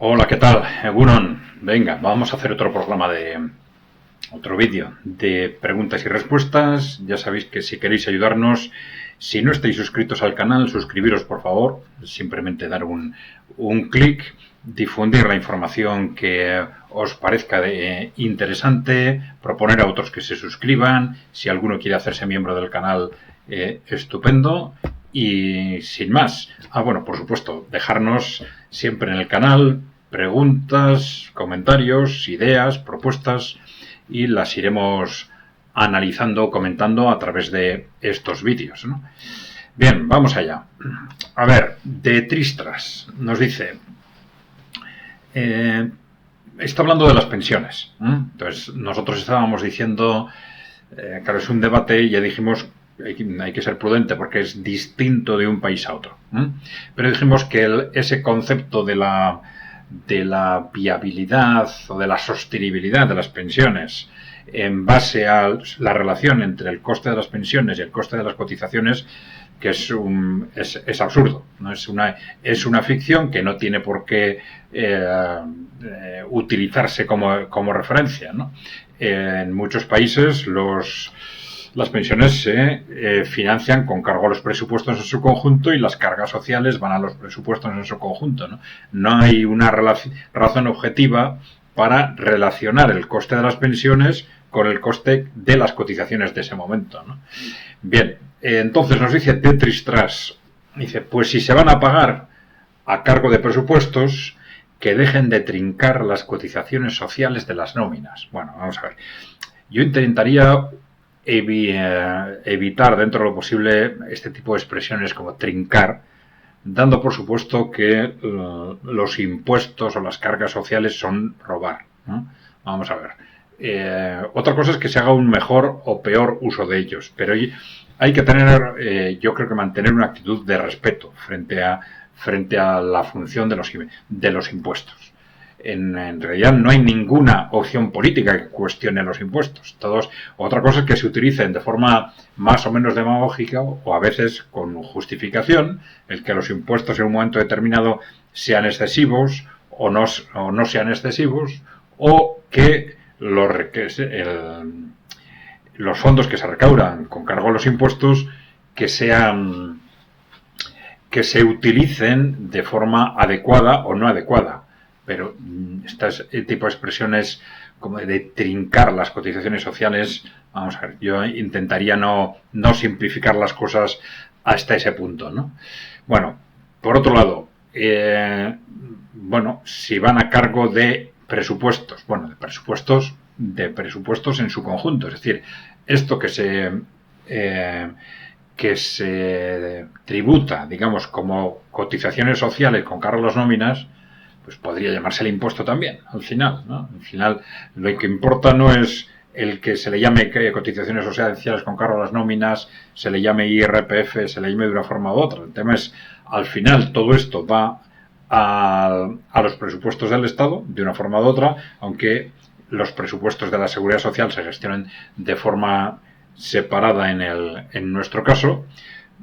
Hola, ¿qué tal? Egunon. Venga, vamos a hacer otro vídeo de preguntas y respuestas. Ya sabéis que si queréis ayudarnos, si no estáis suscritos al canal, suscribiros por favor. Simplemente dar un clic, difundir la información que os parezca interesante, proponer a otros que se suscriban. Si alguno quiere hacerse miembro del canal, estupendo. Y sin más, bueno, por supuesto, dejarnos siempre en el canal preguntas, comentarios, ideas, propuestas, y las iremos analizando, comentando a través de estos vídeos, ¿no? Bien, vamos allá. A ver, de Tristras nos dice, está hablando de las pensiones, ¿eh? Entonces, nosotros estábamos diciendo, claro, es un debate, ya dijimos, hay que ser prudente porque es distinto de un país a otro, ¿eh? Pero dijimos que ese concepto de la viabilidad o de la sostenibilidad de las pensiones en base a la relación entre el coste de las pensiones y el coste de las cotizaciones, que es absurdo, ¿no? Es una ficción que no tiene por qué utilizarse como referencia, ¿no? En muchos países las pensiones se financian con cargo a los presupuestos en su conjunto y las cargas sociales van a los presupuestos en su conjunto, ¿no? No hay una razón objetiva para relacionar el coste de las pensiones con el coste de las cotizaciones de ese momento, ¿no? Bien, entonces nos dice Tristras, dice, pues si se van a pagar a cargo de presupuestos, que dejen de trincar las cotizaciones sociales de las nóminas. Bueno, vamos a ver. Yo intentaría evitar dentro de lo posible este tipo de expresiones como trincar, dando por supuesto que los impuestos o las cargas sociales son robar, ¿no? Vamos a ver. Otra cosa es que se haga un mejor o peor uso de ellos, pero hay que tener, yo creo que mantener una actitud de respeto frente a la función de los impuestos. En realidad no hay ninguna opción política que cuestione los impuestos. Otra cosa es que se utilicen de forma más o menos demagógica o a veces con justificación el que los impuestos en un momento determinado sean excesivos o no sean excesivos, o que los fondos que se recaudan con cargo a los impuestos que se utilicen de forma adecuada o no adecuada. Pero este tipo de expresiones como de trincar las cotizaciones sociales, vamos a ver, yo intentaría no simplificar las cosas hasta ese punto, ¿no? Bueno, por otro lado, si van a cargo de presupuestos, de presupuestos en su conjunto, es decir, esto que se tributa, digamos, como cotizaciones sociales con cargo a las nóminas, pues podría llamarse el impuesto también, al final, ¿no? Al final, lo que importa no es el que se le llame cotizaciones sociales con cargo a las nóminas, se le llame IRPF, se le llame de una forma u otra. El tema es, al final, todo esto va a los presupuestos del Estado, de una forma u otra, aunque los presupuestos de la Seguridad Social se gestionan de forma separada en nuestro caso,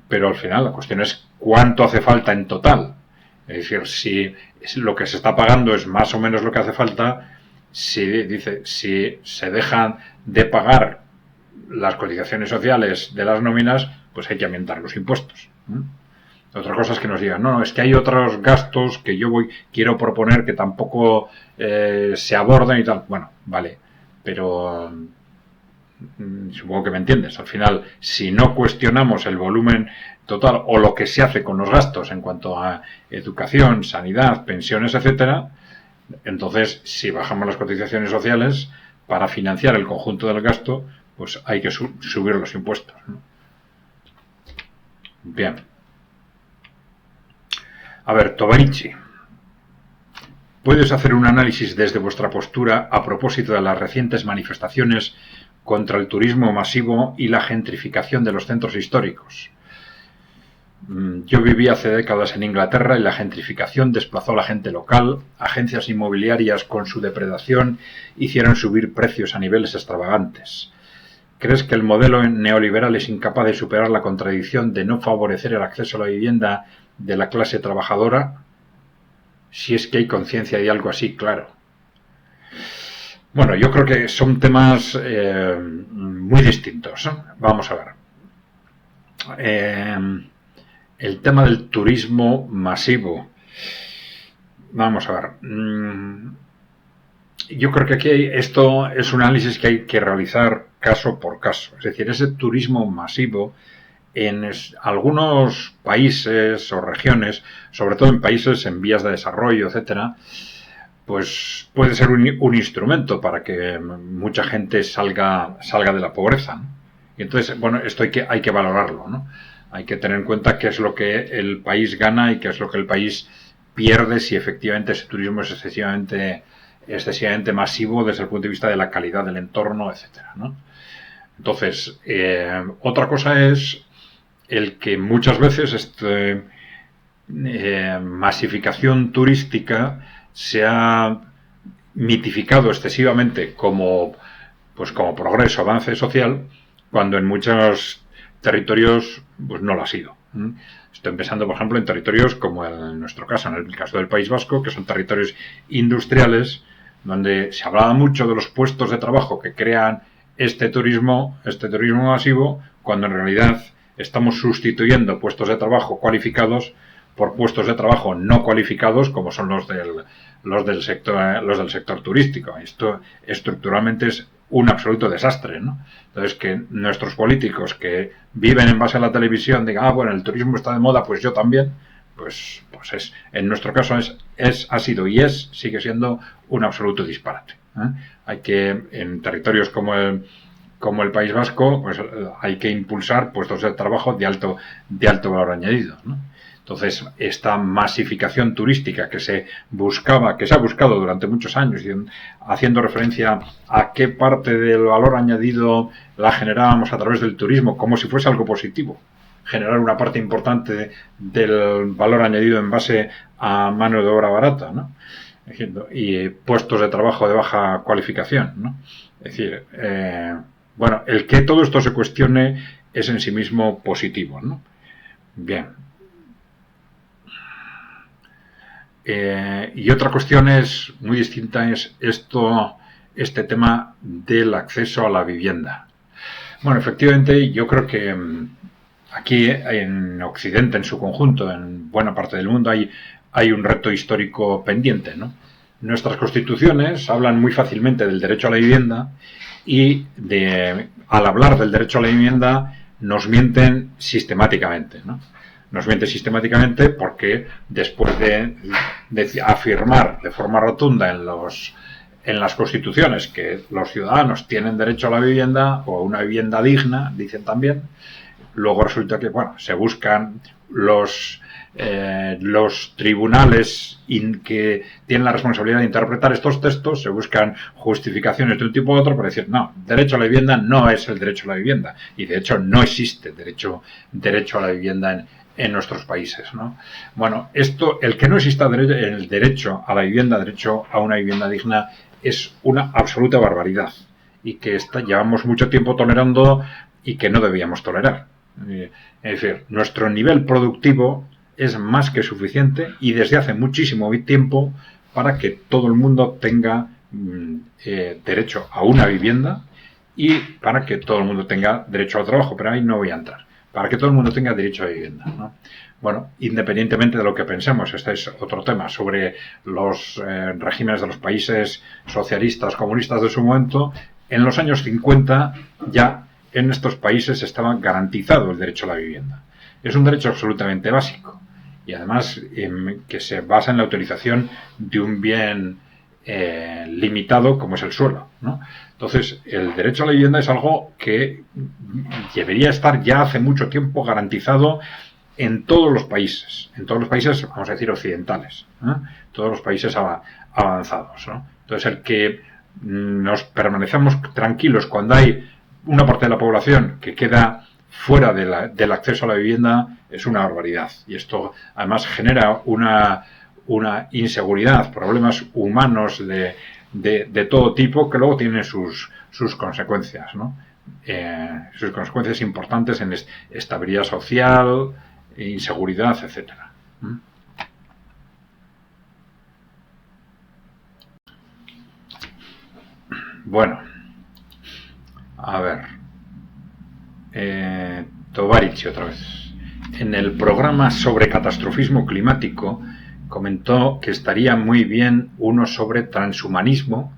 pero al final la cuestión es cuánto hace falta en total. Es decir, si lo que se está pagando es más o menos lo que hace falta, si se dejan de pagar las cotizaciones sociales de las nóminas, pues hay que aumentar los impuestos. Otra cosa es que nos digan, no, es que hay otros gastos que yo quiero proponer que tampoco se aborden y tal. Bueno, vale, pero supongo que me entiendes. Al final, si no cuestionamos el volumen total o lo que se hace con los gastos en cuanto a educación, sanidad, pensiones, etcétera, entonces si bajamos las cotizaciones sociales para financiar el conjunto del gasto, pues hay que subir los impuestos, ¿no? Bien. A ver, Tobarichi, ¿puedes hacer un análisis desde vuestra postura a propósito de las recientes manifestaciones contra el turismo masivo y la gentrificación de los centros históricos? Yo viví hace décadas en Inglaterra y la gentrificación desplazó a la gente local. Agencias inmobiliarias con su depredación hicieron subir precios a niveles extravagantes. ¿Crees que el modelo neoliberal es incapaz de superar la contradicción de no favorecer el acceso a la vivienda de la clase trabajadora? si es que hay conciencia de algo así, claro. Bueno, yo creo que son temas muy distintos, ¿eh? Vamos a ver. El tema del turismo masivo. Vamos a ver. Yo creo que aquí esto es un análisis que hay que realizar caso por caso. Es decir, ese turismo masivo en algunos países o regiones, sobre todo en países en vías de desarrollo, etcétera, pues puede ser un instrumento para que mucha gente salga de la pobreza, ¿no? Y entonces, bueno, esto hay que valorarlo, ¿no? Hay que tener en cuenta qué es lo que el país gana y qué es lo que el país pierde si efectivamente ese turismo es excesivamente masivo desde el punto de vista de la calidad del entorno, etcétera, ¿no? Entonces, otra cosa es el que muchas veces esta masificación turística se ha mitificado excesivamente como progreso, avance social, cuando en muchos territorios pues no lo ha sido. Estoy pensando, por ejemplo, en territorios como en nuestro caso, en el caso del País Vasco, que son territorios industriales, donde se hablaba mucho de los puestos de trabajo que crean este turismo masivo, cuando en realidad estamos sustituyendo puestos de trabajo cualificados por puestos de trabajo no cualificados, como son los del sector turístico. Esto estructuralmente es un absoluto desastre, ¿no? Entonces, que nuestros políticos que viven en base a la televisión digan, bueno, el turismo está de moda, pues yo también, pues es, en nuestro caso ha sido y sigue siendo un absoluto disparate, ¿eh? Hay que, en territorios como el País Vasco, pues hay que impulsar puestos de trabajo de alto valor añadido, ¿no? Entonces, esta masificación turística que se ha buscado durante muchos años, haciendo referencia a qué parte del valor añadido la generábamos a través del turismo, como si fuese algo positivo, generar una parte importante del valor añadido en base a mano de obra barata, ¿no? Y puestos de trabajo de baja cualificación, ¿no? Es decir, bueno, el que todo esto se cuestione es en sí mismo positivo, ¿no? Bien. Y otra cuestión es muy distinta, es este tema del acceso a la vivienda. Bueno, efectivamente, yo creo que aquí en Occidente, en su conjunto, en buena parte del mundo, hay un reto histórico pendiente, ¿no? Nuestras constituciones hablan muy fácilmente del derecho a la vivienda y al hablar del derecho a la vivienda nos mienten sistemáticamente, ¿no? Nos miente sistemáticamente porque después de afirmar de forma rotunda en las constituciones que los ciudadanos tienen derecho a la vivienda o a una vivienda digna, dicen también, luego resulta que, bueno, se buscan los tribunales que tienen la responsabilidad de interpretar estos textos, se buscan justificaciones de un tipo u otro para decir, no, derecho a la vivienda no es el derecho a la vivienda, y de hecho no existe derecho a la vivienda en nuestros países, ¿no? Bueno, el que no exista el derecho a la vivienda, derecho a una vivienda digna, es una absoluta barbaridad y que llevamos mucho tiempo tolerando y que no debíamos tolerar. Es decir, nuestro nivel productivo es más que suficiente y desde hace muchísimo tiempo para que todo el mundo tenga derecho a una vivienda y para que todo el mundo tenga derecho al trabajo, pero ahí no voy a entrar. Para que todo el mundo tenga derecho a vivienda, ¿no? Bueno, independientemente de lo que pensemos, este es otro tema, sobre los regímenes de los países socialistas, comunistas de su momento, en los años 50 ya en estos países estaba garantizado el derecho a la vivienda. Es un derecho absolutamente básico y además que se basa en la utilización de un bien limitado como es el suelo, ¿no? Entonces, el derecho a la vivienda es algo que debería estar ya hace mucho tiempo garantizado en todos los países, vamos a decir, occidentales, ¿eh? Todos los países avanzados, ¿no? Entonces, el que nos permanezcamos tranquilos cuando hay una parte de la población que queda fuera del acceso a la vivienda es una barbaridad. Y esto además genera una inseguridad, problemas humanos de todo tipo que luego tienen sus consecuencias, ¿no? Sus consecuencias importantes en estabilidad social, inseguridad, etcétera. Bueno, a ver. Tovarichi otra vez. En el programa sobre catastrofismo climático comentó que estaría muy bien uno sobre transhumanismo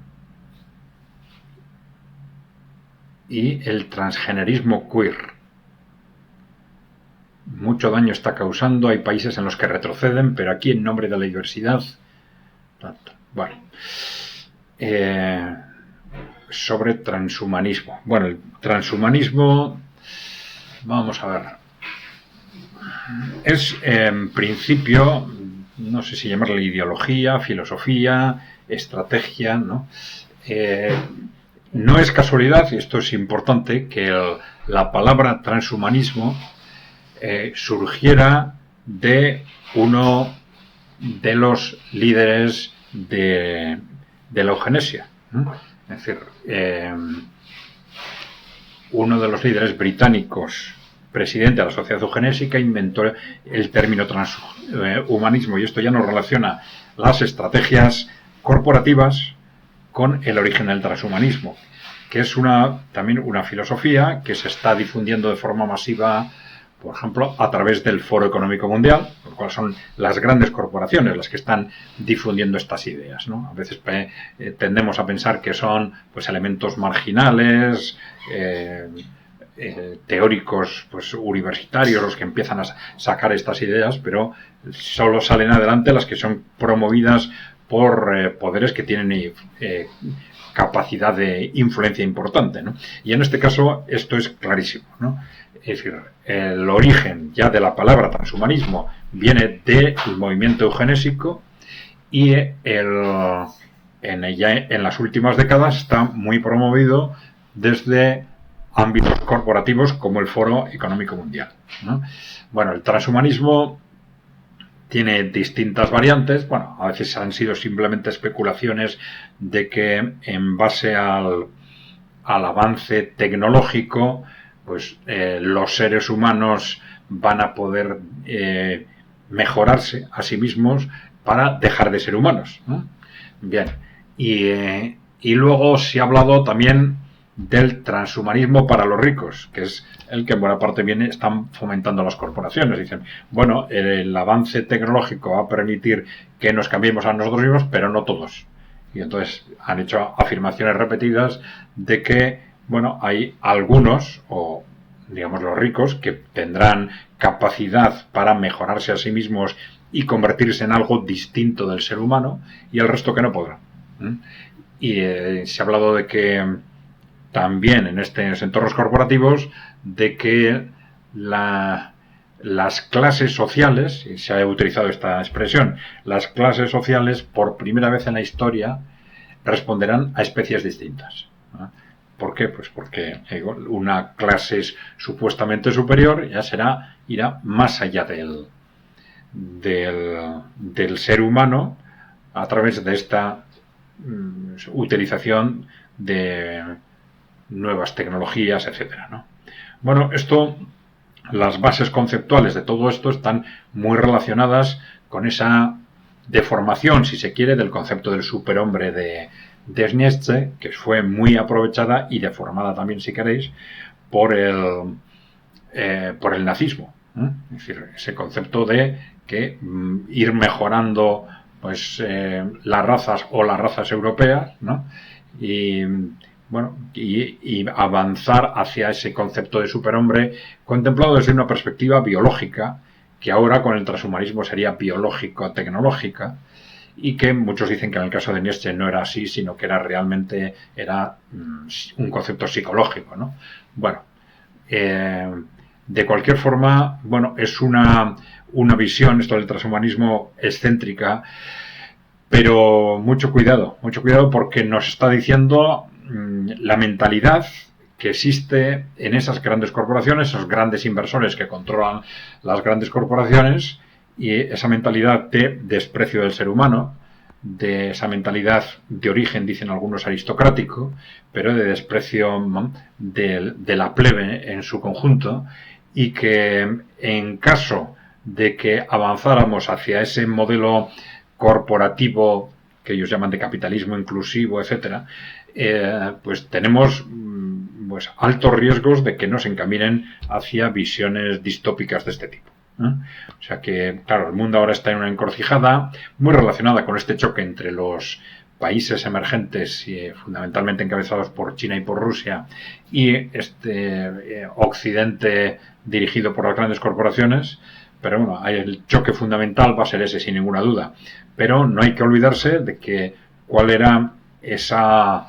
y el transgenerismo queer. Mucho daño está causando, hay países en los que retroceden, pero aquí en nombre de la diversidad. Bueno, sobre transhumanismo. Bueno, el transhumanismo, vamos a ver, es en principio, no sé si llamarle ideología, filosofía, estrategia, ¿no? No es casualidad, y esto es importante, que la palabra transhumanismo surgiera de uno de los líderes de la eugenesia, ¿no? Es decir, uno de los líderes británicos, presidente de la Sociedad Eugenésica, inventó el término transhumanismo, y esto ya nos relaciona las estrategias corporativas con el origen del transhumanismo, que es también una filosofía que se está difundiendo de forma masiva, por ejemplo, a través del Foro Económico Mundial, por lo cual son las grandes corporaciones las que están difundiendo estas ideas, ¿no? A veces tendemos a pensar que son pues elementos marginales, teóricos pues universitarios los que empiezan a sacar estas ideas, pero solo salen adelante las que son promovidas por poderes que tienen capacidad de influencia importante, ¿no? Y en este caso esto es clarísimo, ¿no? Es decir, el origen ya de la palabra transhumanismo viene del movimiento eugenésico y en las últimas décadas está muy promovido desde ámbitos corporativos como el Foro Económico Mundial, ¿no? Bueno, el transhumanismo tiene distintas variantes. Bueno, a veces han sido simplemente especulaciones de que en base al avance tecnológico, pues los seres humanos van a poder mejorarse a sí mismos para dejar de ser humanos, ¿no? Bien, y luego se ha hablado también del transhumanismo para los ricos, que es el que en buena parte están fomentando las corporaciones. Dicen, bueno, el avance tecnológico va a permitir que nos cambiemos a nosotros mismos, pero no todos. Y entonces han hecho afirmaciones repetidas de que, bueno, hay algunos, o digamos los ricos, que tendrán capacidad para mejorarse a sí mismos y convertirse en algo distinto del ser humano, y el resto que no podrá. Y se ha hablado de que también en estos entornos corporativos, de que las clases sociales, y se ha utilizado esta expresión, las clases sociales por primera vez en la historia responderán a especies distintas, ¿no? ¿Por qué? Pues porque una clase supuestamente superior ya irá más allá del ser humano a través de esta utilización de nuevas tecnologías, etcétera, ¿no? Bueno, las bases conceptuales de todo esto están muy relacionadas con esa deformación, si se quiere, del concepto del superhombre de Nietzsche, que fue muy aprovechada y deformada también, si queréis, por el nazismo, ¿eh? Es decir, ese concepto de que ir mejorando pues las razas europeas, ¿no? Y bueno, y avanzar hacia ese concepto de superhombre contemplado desde una perspectiva biológica, que ahora con el transhumanismo sería biológico-tecnológica, y que muchos dicen que en el caso de Nietzsche no era así, sino que realmente era un concepto psicológico, ¿no? Bueno, de cualquier forma, bueno, es una visión, esto del transhumanismo, excéntrica, pero mucho cuidado porque nos está diciendo la mentalidad que existe en esas grandes corporaciones, esos grandes inversores que controlan las grandes corporaciones, y esa mentalidad de desprecio del ser humano, de esa mentalidad de origen, dicen algunos, aristocrático, pero de desprecio de la plebe en su conjunto, y que en caso de que avanzáramos hacia ese modelo corporativo que ellos llaman de capitalismo inclusivo, etcétera, pues tenemos pues altos riesgos de que nos encaminen hacia visiones distópicas de este tipo. O sea que, claro, el mundo ahora está en una encrucijada muy relacionada con este choque entre los países emergentes, fundamentalmente encabezados por China y por Rusia, y este Occidente dirigido por las grandes corporaciones. Pero bueno, el choque fundamental va a ser ese, sin ninguna duda. Pero no hay que olvidarse de que cuál era esa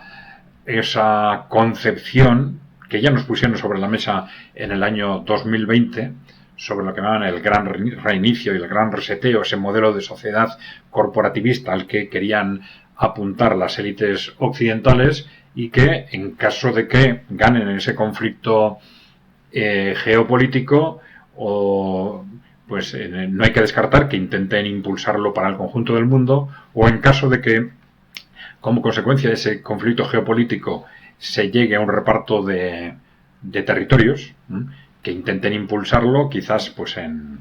concepción que ya nos pusieron sobre la mesa en el año 2020, sobre lo que llamaban el gran reinicio y el gran reseteo, ese modelo de sociedad corporativista al que querían apuntar las élites occidentales, y que en caso de que ganen en ese conflicto geopolítico, pues no hay que descartar que intenten impulsarlo para el conjunto del mundo, o en caso de que como consecuencia de ese conflicto geopolítico se llegue a un reparto de territorios, que intenten impulsarlo quizás pues en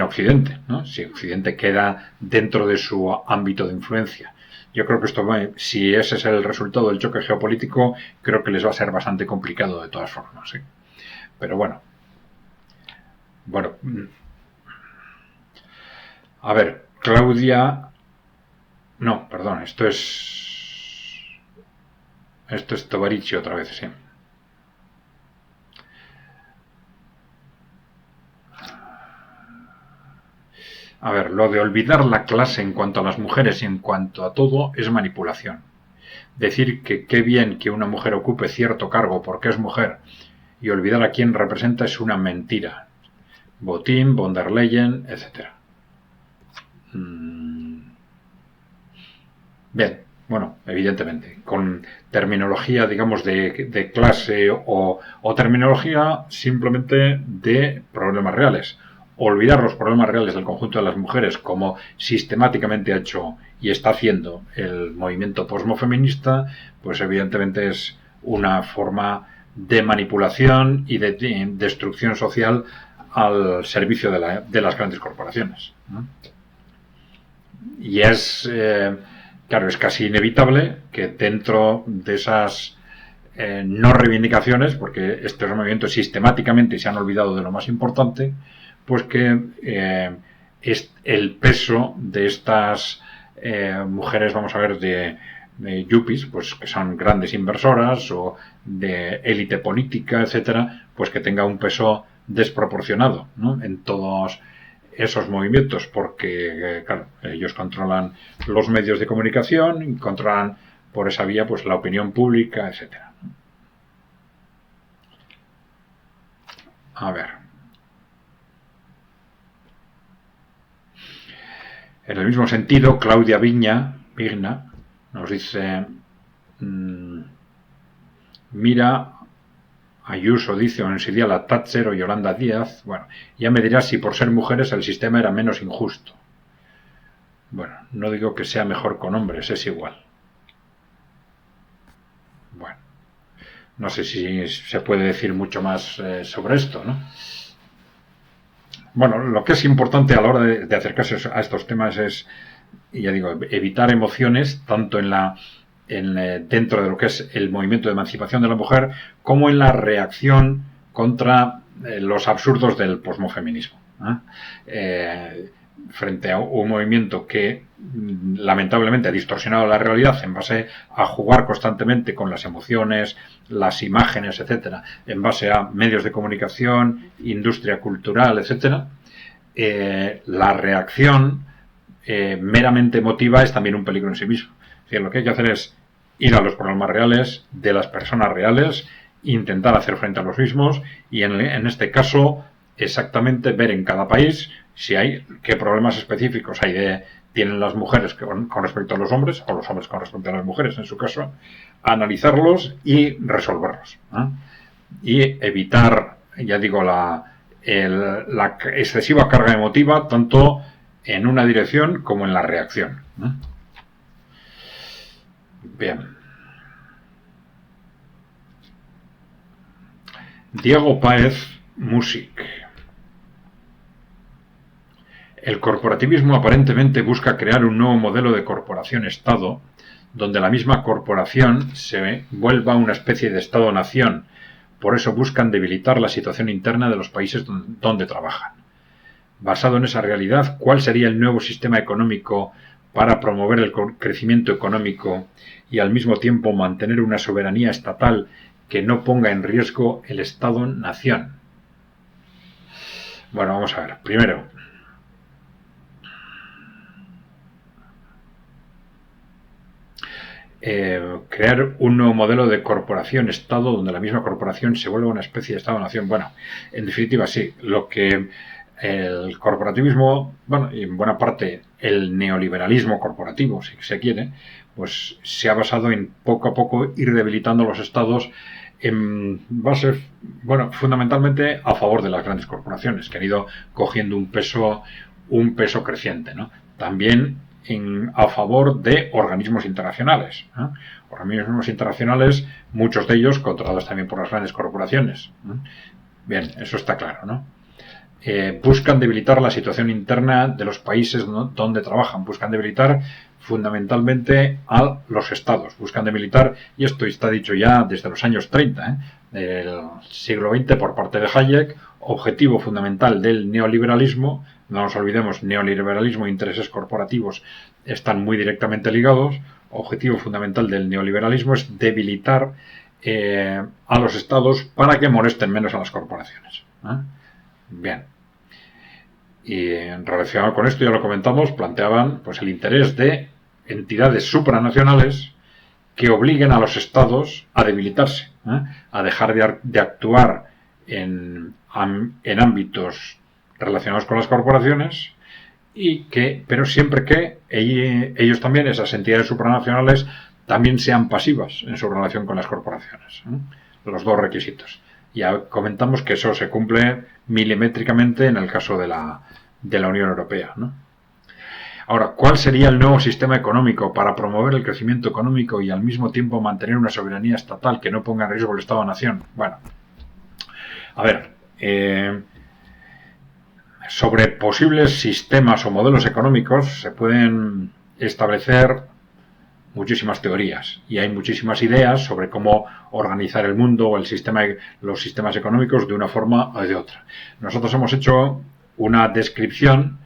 Occidente, ¿no? Si Occidente queda dentro de su ámbito de influencia. Yo creo que esto, si ese es el resultado del choque geopolítico, creo que les va a ser bastante complicado de todas formas, ¿sí? Pero bueno, a ver, Claudia, no, perdón, esto es Tovarichi otra vez, sí. A ver, lo de olvidar la clase en cuanto a las mujeres y en cuanto a todo es manipulación. Decir que qué bien que una mujer ocupe cierto cargo porque es mujer y olvidar a quién representa es una mentira. Botín, von der Leyen, etc. Bien, bueno, evidentemente, con terminología, digamos, de clase o terminología simplemente de problemas reales. Olvidar los problemas reales del conjunto de las mujeres, como sistemáticamente ha hecho y está haciendo el movimiento posmofeminista, pues evidentemente es una forma de manipulación y de destrucción social al servicio de las grandes corporaciones, ¿no? Y es, claro, es casi inevitable que dentro de esas no reivindicaciones, porque estos movimientos sistemáticamente se han olvidado de lo más importante, pues que es el peso de estas mujeres, vamos a ver, de yuppies, pues que son grandes inversoras o de élite política, etcétera, pues que tenga un peso desproporcionado, ¿no? En todos esos movimientos, porque claro, ellos controlan los medios de comunicación y controlan por esa vía pues la opinión pública, etcétera. A ver, en el mismo sentido, Claudia Vigna nos dice, mira, Ayuso dice, o en su día la Thatcher o Yolanda Díaz, bueno, ya me dirás si por ser mujeres el sistema era menos injusto. Bueno, no digo que sea mejor con hombres, es igual. Bueno, no sé si se puede decir mucho más sobre esto, ¿no? Bueno, lo que es importante a la hora de acercarse a estos temas es, ya digo, evitar emociones, tanto dentro de lo que es el movimiento de emancipación de la mujer, como en la reacción contra los absurdos del posmofeminismo, frente a un movimiento que lamentablemente ha distorsionado la realidad en base a jugar constantemente con las emociones, las imágenes, etcétera, en base a medios de comunicación, industria cultural, etcétera. La reacción meramente emotiva es también un peligro en sí mismo. Es decir, lo que hay que hacer es ir a los problemas reales de las personas reales, intentar hacer frente a los mismos y en este caso exactamente ver en cada país si hay qué problemas específicos tienen las mujeres con respecto a los hombres, o los hombres con respecto a las mujeres en su caso, analizarlos y resolverlos, ¿no? Y evitar, ya digo, la excesiva carga emotiva tanto en una dirección como en la reacción, ¿no? Bien. Diego Páez Music. El corporativismo aparentemente busca crear un nuevo modelo de corporación-Estado, donde la misma corporación se vuelva una especie de Estado-nación. Por eso buscan debilitar la situación interna de los países donde trabajan. Basado en esa realidad, ¿cuál sería el nuevo sistema económico para promover el crecimiento económico y al mismo tiempo mantener una soberanía estatal que no ponga en riesgo el Estado-nación? Bueno, vamos a ver. Primero, crear un nuevo modelo de corporación-Estado donde la misma corporación se vuelva una especie de Estado-nación. Bueno, en definitiva, sí. Lo que el corporativismo, bueno, y en buena parte el neoliberalismo corporativo, si se quiere, pues se ha basado en poco a poco ir debilitando los estados en base, bueno, fundamentalmente a favor de las grandes corporaciones, que han ido cogiendo un peso creciente, ¿no? También a favor de organismos internacionales. Organismos internacionales, muchos de ellos controlados también por las grandes corporaciones. Bien, eso está claro, ¿no? Buscan debilitar la situación interna de los países, ¿no?, donde trabajan. Buscan debilitar fundamentalmente a los estados. Buscan debilitar, y esto está dicho ya desde los años 30 del siglo XX por parte de Hayek, objetivo fundamental del neoliberalismo. No nos olvidemos, neoliberalismo e intereses corporativos están muy directamente ligados. Objetivo fundamental del neoliberalismo es debilitar a los estados para que molesten menos a las corporaciones. Bien. Y relacionado con esto, ya lo comentamos, planteaban pues el interés de entidades supranacionales que obliguen a los estados a debilitarse, a dejar de actuar en ámbitos relacionados con las corporaciones, pero siempre que ellos también, esas entidades supranacionales, también sean pasivas en su relación con las corporaciones. Los dos requisitos. Ya comentamos que eso se cumple milimétricamente en el caso de la Unión Europea, ¿no? Ahora, ¿cuál sería el nuevo sistema económico para promover el crecimiento económico y al mismo tiempo mantener una soberanía estatal que no ponga en riesgo el Estado-nación? Bueno, a ver, sobre posibles sistemas o modelos económicos se pueden establecer muchísimas teorías y hay muchísimas ideas sobre cómo organizar el mundo o los sistemas económicos de una forma o de otra. Nosotros hemos hecho una descripción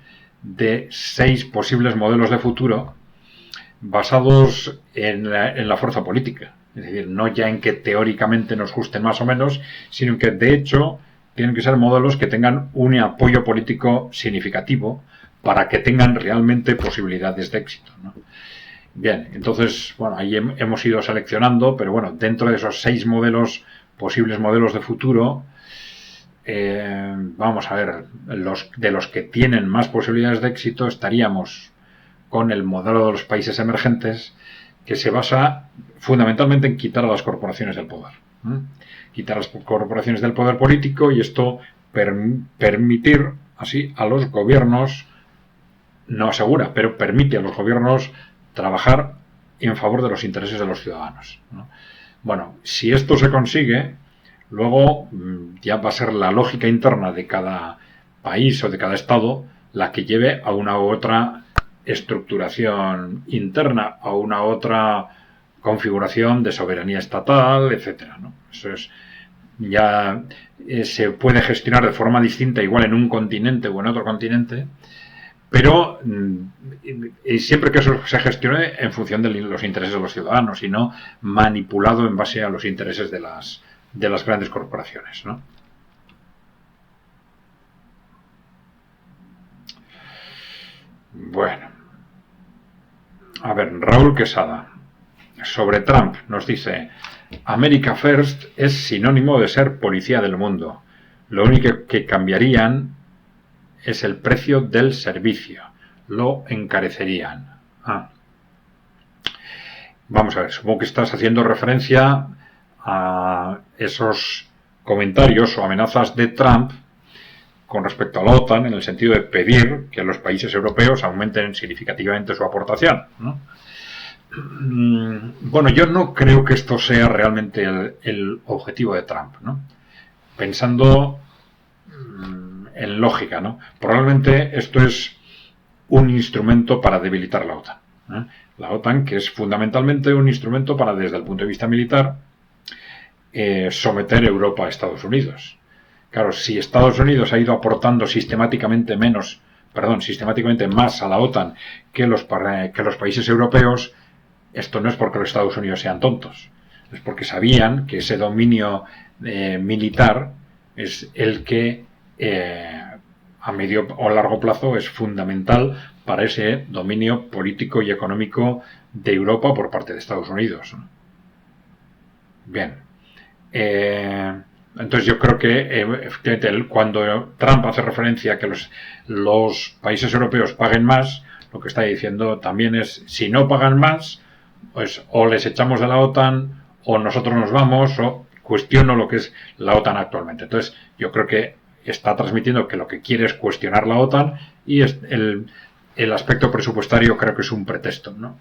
de 6 posibles modelos de futuro basados en la fuerza política. Es decir, no ya en que teóricamente nos gusten más o menos, sino en que de hecho tienen que ser modelos que tengan un apoyo político significativo para que tengan realmente posibilidades de éxito, ¿no? Bien, entonces, bueno, ahí hemos ido seleccionando, pero bueno, dentro de esos 6 posibles modelos de futuro, vamos a ver, de los que tienen más posibilidades de éxito estaríamos con el modelo de los países emergentes, que se basa fundamentalmente en quitar a las corporaciones del poder. Quitar a las corporaciones del poder político y esto permitir así a los gobiernos, no asegura, pero permite a los gobiernos trabajar en favor de los intereses de los ciudadanos, ¿no? Bueno, si esto se consigue, luego ya va a ser la lógica interna de cada país o de cada estado la que lleve a una u otra estructuración interna, a una otra configuración de soberanía estatal, etcétera, ¿no? Eso es, ya se puede gestionar de forma distinta, igual en un continente o en otro continente, pero siempre que eso se gestione en función de los intereses de los ciudadanos y no manipulado en base a los intereses de las grandes corporaciones, ¿no? Bueno, a ver, Raúl Quesada sobre Trump nos dice: America First es sinónimo de ser policía del mundo. Lo único que cambiarían es el precio del servicio. Lo encarecerían. Vamos a ver, supongo que estás haciendo referencia a esos comentarios o amenazas de Trump con respecto a la OTAN, en el sentido de pedir que los países europeos aumenten significativamente su aportación, ¿no? Bueno, yo no creo que esto sea realmente el objetivo de Trump, ¿no? Pensando en lógica, ¿no? Probablemente esto es un instrumento para debilitar la OTAN. La OTAN, que es fundamentalmente un instrumento para, desde el punto de vista militar, someter Europa a Estados Unidos. Claro, si Estados Unidos ha ido aportando sistemáticamente más a la OTAN que los países europeos, esto no es porque los Estados Unidos sean tontos, es porque sabían que ese dominio militar es el que a medio o largo plazo es fundamental para ese dominio político y económico de Europa por parte de Estados Unidos. Bien. Entonces yo creo que efectivamente cuando Trump hace referencia a que los países europeos paguen más, lo que está diciendo también es, si no pagan más, pues o les echamos de la OTAN o nosotros nos vamos, o cuestiono lo que es la OTAN actualmente. Entonces yo creo que está transmitiendo que lo que quiere es cuestionar la OTAN, y el aspecto presupuestario creo que es un pretexto, ¿no?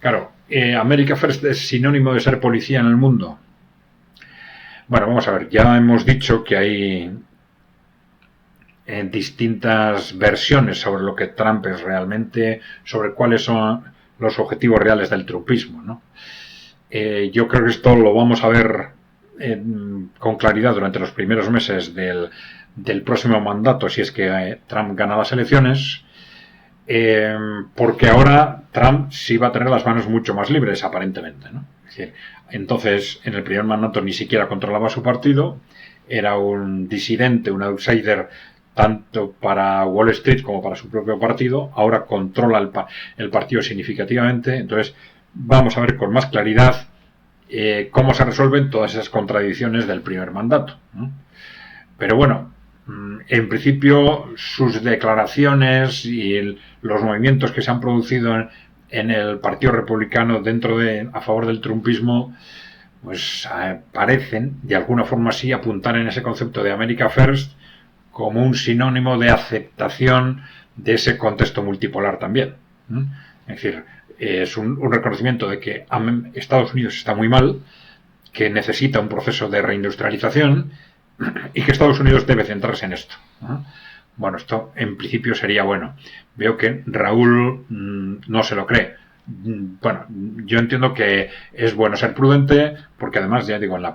Claro, America First es sinónimo de ser policía en el mundo. Bueno, vamos a ver, ya hemos dicho que hay distintas versiones sobre lo que Trump es realmente, sobre cuáles son los objetivos reales del trumpismo, ¿no? Yo creo que esto lo vamos a ver con claridad durante los primeros meses del próximo mandato, si es que Trump gana las elecciones, porque ahora Trump sí va a tener las manos mucho más libres, aparentemente, ¿no? Es decir, entonces, en el primer mandato ni siquiera controlaba su partido, era un disidente, un outsider, tanto para Wall Street como para su propio partido. Ahora controla el partido significativamente. Entonces, vamos a ver con más claridad cómo se resuelven todas esas contradicciones del primer mandato, ¿no? Pero bueno, en principio sus declaraciones y los movimientos que se han producido en el Partido Republicano a favor del trumpismo, pues parecen de alguna forma sí apuntar en ese concepto de America First como un sinónimo de aceptación de ese contexto multipolar también. Es decir, es un reconocimiento de que Estados Unidos está muy mal, que necesita un proceso de reindustrialización y que Estados Unidos debe centrarse en esto. Bueno, esto en principio sería bueno. Veo que Raúl no se lo cree. Bueno, yo entiendo que es bueno ser prudente, porque además, ya digo, en el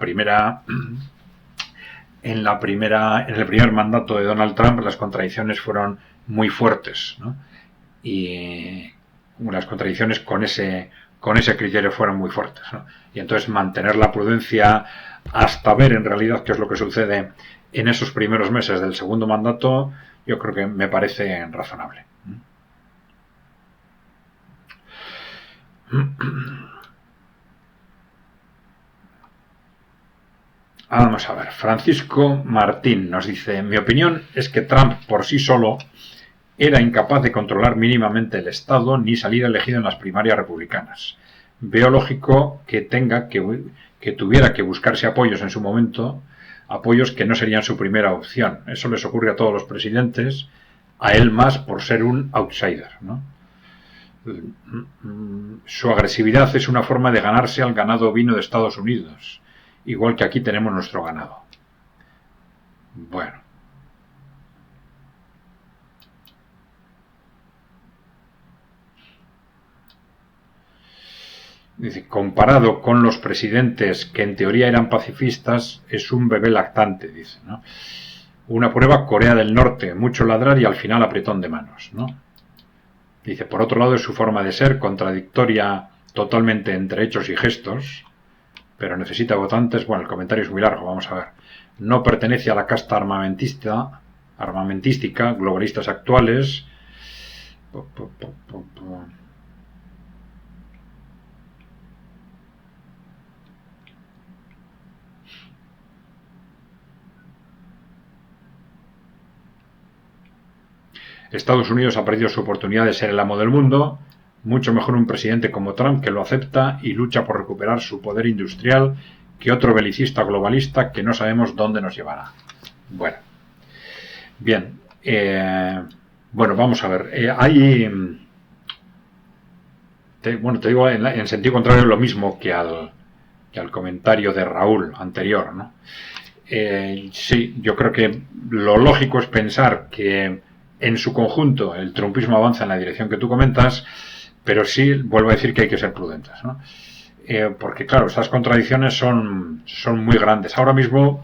primer mandato de Donald Trump las contradicciones fueron muy fuertes, ¿no? Y las contradicciones con ese criterio fueron muy fuertes, ¿no? Y entonces mantener la prudencia hasta ver en realidad qué es lo que sucede en esos primeros meses del segundo mandato, yo creo que me parece razonable. Vamos a ver, Francisco Martín nos dice: mi opinión es que Trump por sí solo era incapaz de controlar mínimamente el Estado ni salir elegido en las primarias republicanas. Veo lógico que tuviera que buscarse apoyos en su momento, apoyos que no serían su primera opción. Eso les ocurre a todos los presidentes, a él más por ser un outsider, ¿no? Su agresividad es una forma de ganarse al ganado ovino de Estados Unidos, igual que aquí tenemos nuestro ganado. Bueno. Dice, comparado con los presidentes que en teoría eran pacifistas, es un bebé lactante, dice, ¿no? Una prueba, Corea del Norte, mucho ladrar y al final apretón de manos, ¿no? Dice, por otro lado, es su forma de ser momentoria totalmente entre hechos y gestos, pero necesita votantes. Bueno, el comentario es muy largo, vamos a ver. No pertenece a la casta armamentística, globalistas actuales. Estados Unidos ha perdido su oportunidad de ser el amo del mundo. Mucho mejor un presidente como Trump, que lo acepta y lucha por recuperar su poder industrial, que otro belicista globalista que no sabemos dónde nos llevará. Bueno, bien, bueno, vamos a ver. Te digo en sentido contrario lo mismo que al comentario de Raúl anterior, ¿no? Sí, yo creo que lo lógico es pensar que en su conjunto el trumpismo avanza en la dirección que tú comentas, pero sí vuelvo a decir que hay que ser prudentes, ¿no? Porque claro, estas contradicciones son muy grandes. Ahora mismo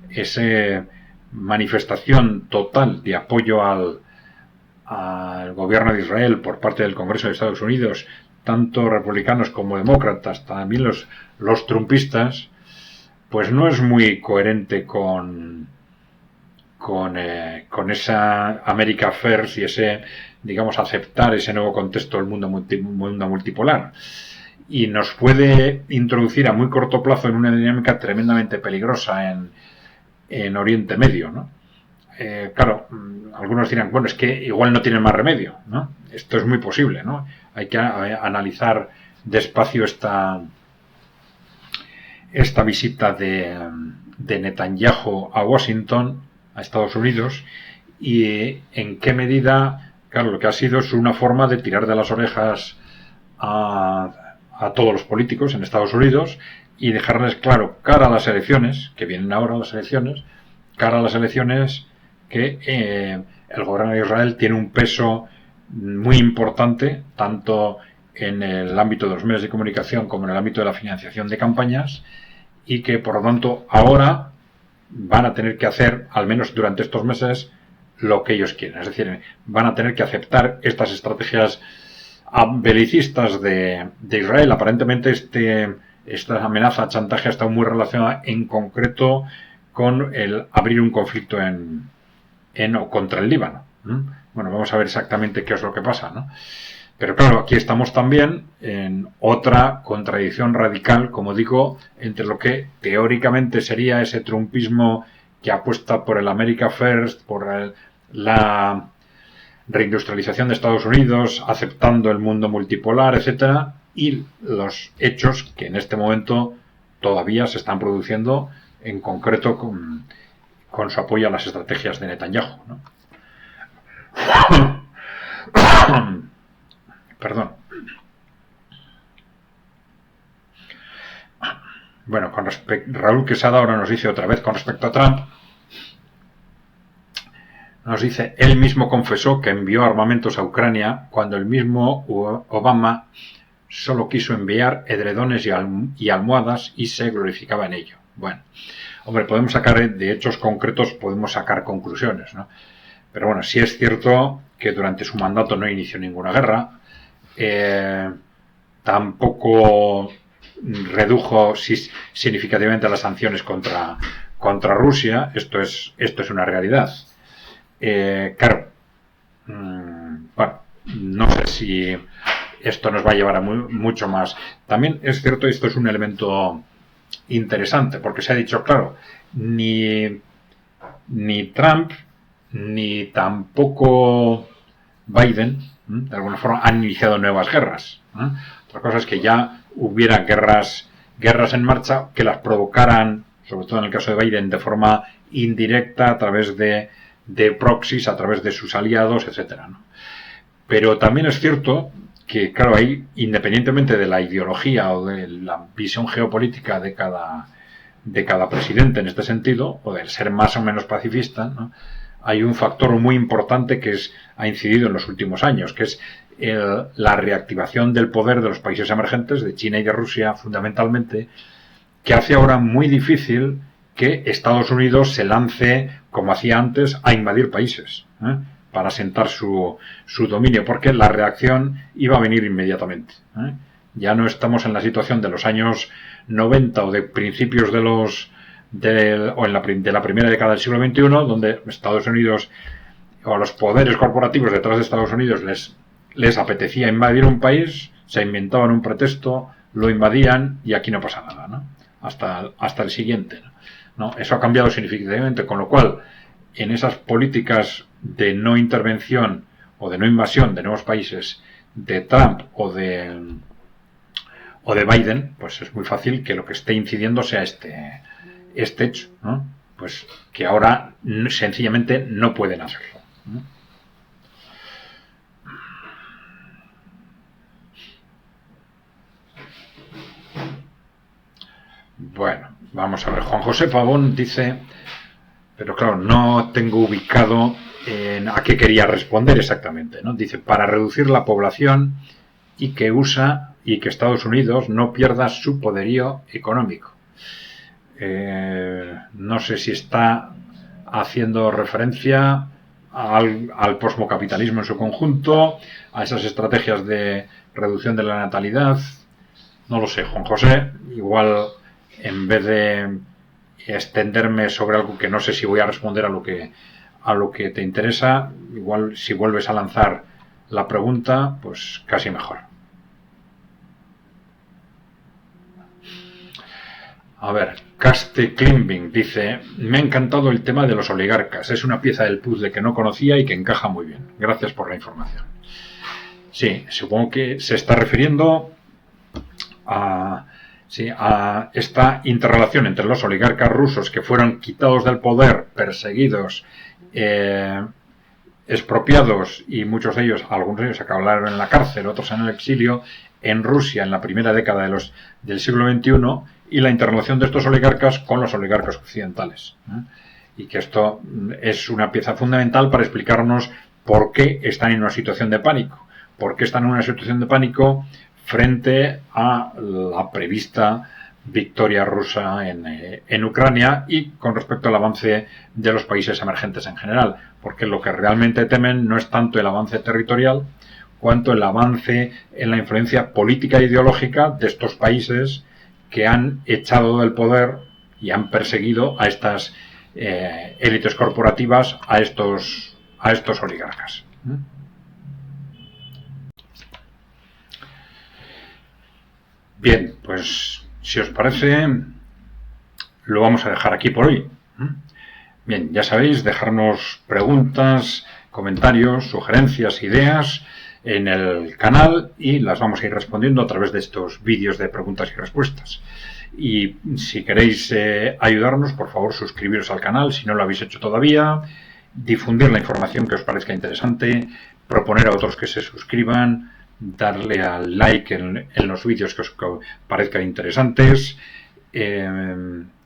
esa manifestación total de apoyo al gobierno de Israel por parte del Congreso de Estados Unidos, tanto republicanos como demócratas, también los trumpistas, pues no es muy coherente con esa America First y ese, digamos, aceptar ese nuevo contexto del mundo multipolar. Y nos puede introducir a muy corto plazo en una dinámica tremendamente peligrosa en Oriente Medio, ¿no? Claro, algunos dirán, bueno, es que igual no tienen más remedio, ¿no? Esto es muy posible, ¿no? Hay que analizar despacio esta visita de Netanyahu a Washington, a Estados Unidos, y en qué medida, claro, lo que ha sido es una forma de tirar de las orejas a todos los políticos en Estados Unidos y dejarles claro, cara a las elecciones, que vienen ahora las elecciones, cara a las elecciones, que el gobierno de Israel tiene un peso muy importante, tanto en el ámbito de los medios de comunicación como en el ámbito de la financiación de campañas, y que por lo tanto ahora van a tener que hacer, al menos durante estos meses, lo que ellos quieren. Es decir, van a tener que aceptar estas estrategias belicistas de Israel. Aparentemente esta amenaza, chantaje, ha estado muy relacionada en concreto con el abrir un conflicto o contra el Líbano. Bueno, vamos a ver exactamente qué es lo que pasa, ¿no? Pero claro, aquí estamos también en otra contradicción radical, como digo, entre lo que teóricamente sería ese trumpismo que apuesta por el America First, por la reindustrialización de Estados Unidos, aceptando el mundo multipolar, etcétera, y los hechos que en este momento todavía se están produciendo, en concreto con su apoyo a las estrategias de Netanyahu, ¿no? Perdón. Bueno, Raúl Quesada ahora nos dice otra vez con respecto a Trump. Nos dice, él mismo confesó que envió armamentos a Ucrania cuando el mismo Obama solo quiso enviar edredones y almohadas y se glorificaba en ello. Bueno, hombre, podemos sacar de hechos concretos, podemos sacar conclusiones, ¿no? Pero bueno, sí es cierto que durante su mandato no inició ninguna guerra, tampoco redujo significativamente las sanciones contra Rusia. Esto es una realidad. Claro, bueno, no sé si esto nos va a llevar a mucho más. También es cierto, esto es un elemento interesante, porque se ha dicho, claro, ni Trump ni tampoco Biden, de alguna forma, han iniciado nuevas guerras. Otra cosa es que ya hubiera guerras en marcha que las provocaran, sobre todo en el caso de Biden, de forma indirecta a través de proxies, a través de sus aliados, etcétera, ¿no? Pero también es cierto que, claro, ahí, independientemente de la ideología o de la visión geopolítica de cada presidente en este sentido, o del ser más o menos pacifista, ¿no?, hay un factor muy importante que ha incidido en los últimos años, que es la reactivación del poder de los países emergentes, de China y de Rusia fundamentalmente, que hace ahora muy difícil que Estados Unidos se lance, como hacía antes, a invadir países, para asentar su dominio, porque la reacción iba a venir inmediatamente. Ya no estamos en la situación de los años 90 o de principios de la primera década del siglo XXI, donde Estados Unidos o los poderes corporativos detrás de Estados Unidos les apetecía invadir un país, se inventaban un pretexto, lo invadían y aquí no pasa nada, ¿no? Hasta el siguiente, ¿no? Eso ha cambiado significativamente, con lo cual en esas políticas de no intervención o de no invasión de nuevos países de Trump o de Biden, pues es muy fácil que lo que esté incidiendo sea este hecho, ¿no? Pues que ahora sencillamente no pueden hacerlo, ¿no? Bueno, vamos a ver. Juan José Pavón dice, pero claro, no tengo ubicado a qué quería responder exactamente, ¿no? Dice, para reducir la población y que Estados Unidos no pierda su poderío económico. No sé si está haciendo referencia al posmocapitalismo en su conjunto, a esas estrategias de reducción de la natalidad. No lo sé, Juan José. Igual, en vez de extenderme sobre algo que no sé si voy a responder a lo que te interesa, igual si vuelves a lanzar la pregunta, pues casi mejor. A ver, Caste Klimbing dice, me ha encantado el tema de los oligarcas, es una pieza del puzzle que no conocía y que encaja muy bien. Gracias por la información. Sí, supongo que se está refiriendo a esta interrelación entre los oligarcas rusos que fueron quitados del poder, perseguidos, expropiados, y muchos de ellos, algunos de ellos acabaron en la cárcel, otros en el exilio, en Rusia en la primera década del siglo XXI, y la interrelación de estos oligarcas con los oligarcas occidentales. Y que esto es una pieza fundamental para explicarnos por qué están en una situación de pánico. ¿Por qué están en una situación de pánico frente a la prevista victoria rusa en Ucrania y con respecto al avance de los países emergentes en general? Porque lo que realmente temen no es tanto el avance territorial cuanto el avance en la influencia política e ideológica de estos países que han echado del poder y han perseguido a estas élites corporativas, a estos oligarcas. Bien, pues si os parece, lo vamos a dejar aquí por hoy. Bien, ya sabéis, dejarnos preguntas, comentarios, sugerencias, ideas en el canal y las vamos a ir respondiendo a través de estos vídeos de preguntas y respuestas. Y si queréis ayudarnos, por favor, suscribiros al canal si no lo habéis hecho todavía, difundir la información que os parezca interesante, proponer a otros que se suscriban, darle al like en los vídeos que os parezcan interesantes.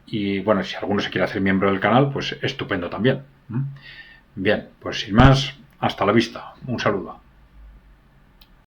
Y bueno, si alguno se quiere hacer miembro del canal, pues estupendo también. Bien, pues sin más, hasta la vista. Un saludo.